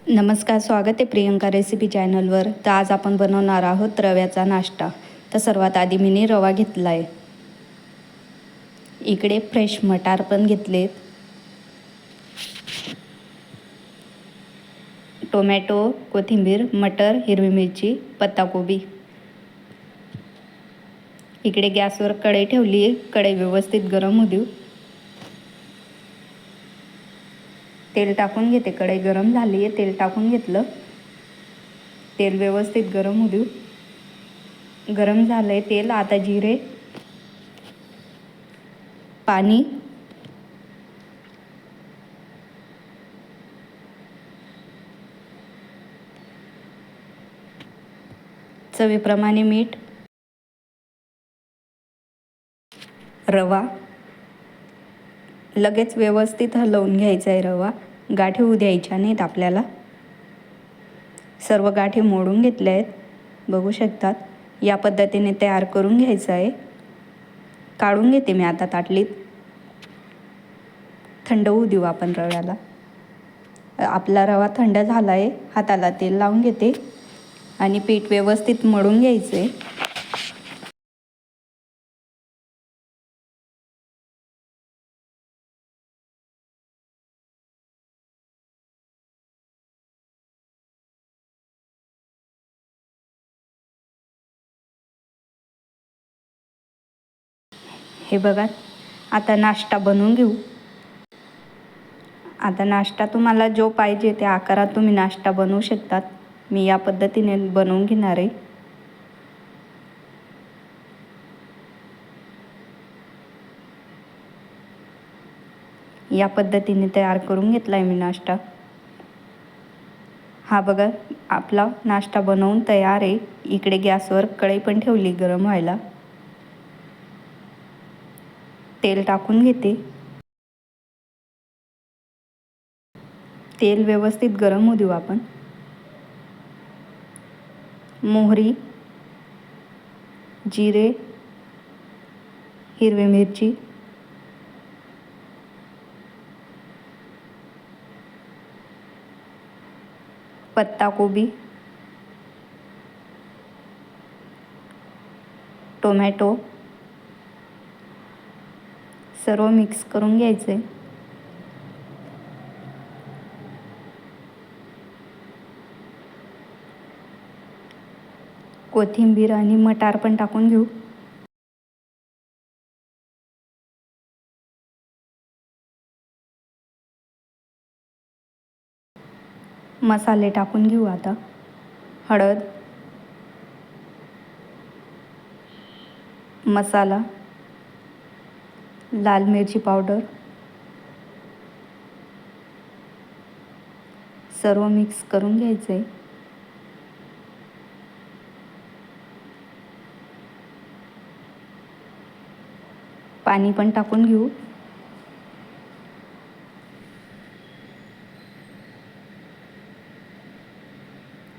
नमस्कार, स्वागत आहे प्रियंका रेसिपी चॅनलवर. तर आज आपण बनवणार आहोत रव्याचा नाश्ता. तर सर्वात आधी मी रवा घेतला आहे. इकडे फ्रेश मटार पण घेतलेत, टोमॅटो, कोथिंबीर, मटर, हिरवी मिरची, पत्ताकोबी. इकडे गॅसवर कढई ठेवली आहे. कढई व्यवस्थित गरम होऊ देऊ. तेल टाकून घेते. कढई गरम झाली आहे, तेल टाकून घेतलं. तेल व्यवस्थित गरम होऊ देऊ. गरम झालं आहे तेल. आता जिरे, पाणी, चवीप्रमाणे मीठ, रवा. लगेच व्यवस्थित हलवून घ्यायचा आहे रवा. गाठी होऊ द्यायच्या नाहीत आपल्याला. सर्व गाठी मोडून घेतल्या आहेत, बघू शकतात. या पद्धतीने तयार करून घ्यायचं आहे. काढून घेते मी आता ताटलीत. थंड होऊ देऊ आपण रव्याला. आपला रवा थंड झाला आहे. हाताला तेल लावून घेते आणि पीठ व्यवस्थित मळून घ्यायचं आहे. हे बघा, आता नाश्ता बनवून घेऊ. आता नाश्ता तुम्हाला जो पाहिजे त्या आकारात तुम्ही नाश्ता बनवू शकतात. मी या पद्धतीने बनवून घेणार आहे. या पद्धतीने तयार करून घेतला आहे मी नाश्ता. हा बघा, आपला नाश्ता बनवून तयार आहे. इकडे गॅसवर कढई पण ठेवली गरम व्हायला. तेल टाकून घेते. तेल व्यवस्थित गरम होऊ देऊ आपण. मोहरी, जिरे, हिरवी मिरची, पत्ताकोबी, टोमॅटो सर्व मिक्स करून घ्यायचे. कोथिंबीर आणि मटार पण टाकून घेऊ. मसाले टाकून घेऊ आता. हळद, मसाला, लाल मिरची पावडर सर्व मिक्स करून घ्यायचे. पाणी पण टाकून घेऊ.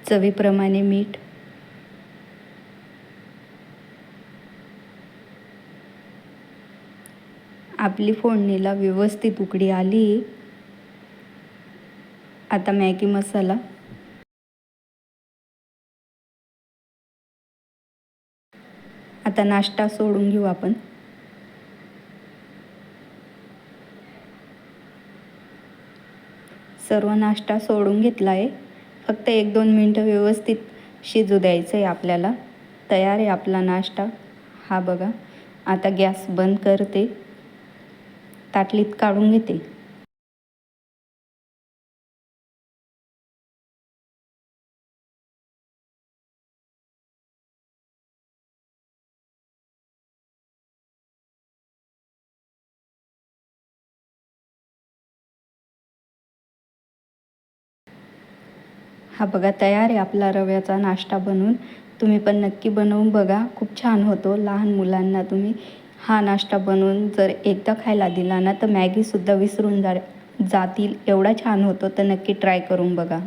चवीप्रमाणे मीठ. आपली फोडणीला व्यवस्थित उकळी आली. आता मॅगी मसाला, आता नाश्ता सोडून घेऊ आपण. सर्व नाश्ता सोडून घेतला आहे. फक्त 1-2 मिनटं व्यवस्थित शिजू द्यायचं आहे आपल्याला. तयार आहे आपला नाश्ता. हा बघा, आता गॅस बंद करते. ताटलीत काढून घेते. हा बघा, तयार आहे आपला रव्याचा नाश्ता बनवून. तुम्ही पण नक्की बनवून बघा, खूप छान होतो. लहान मुलांना तुम्ही हा नाश्ता बनवून जर एकदा खायला दिला ना तर मॅगीसुद्धा विसरून जातील, एवढा छान होतो. तर नक्की ट्राय करून बघा.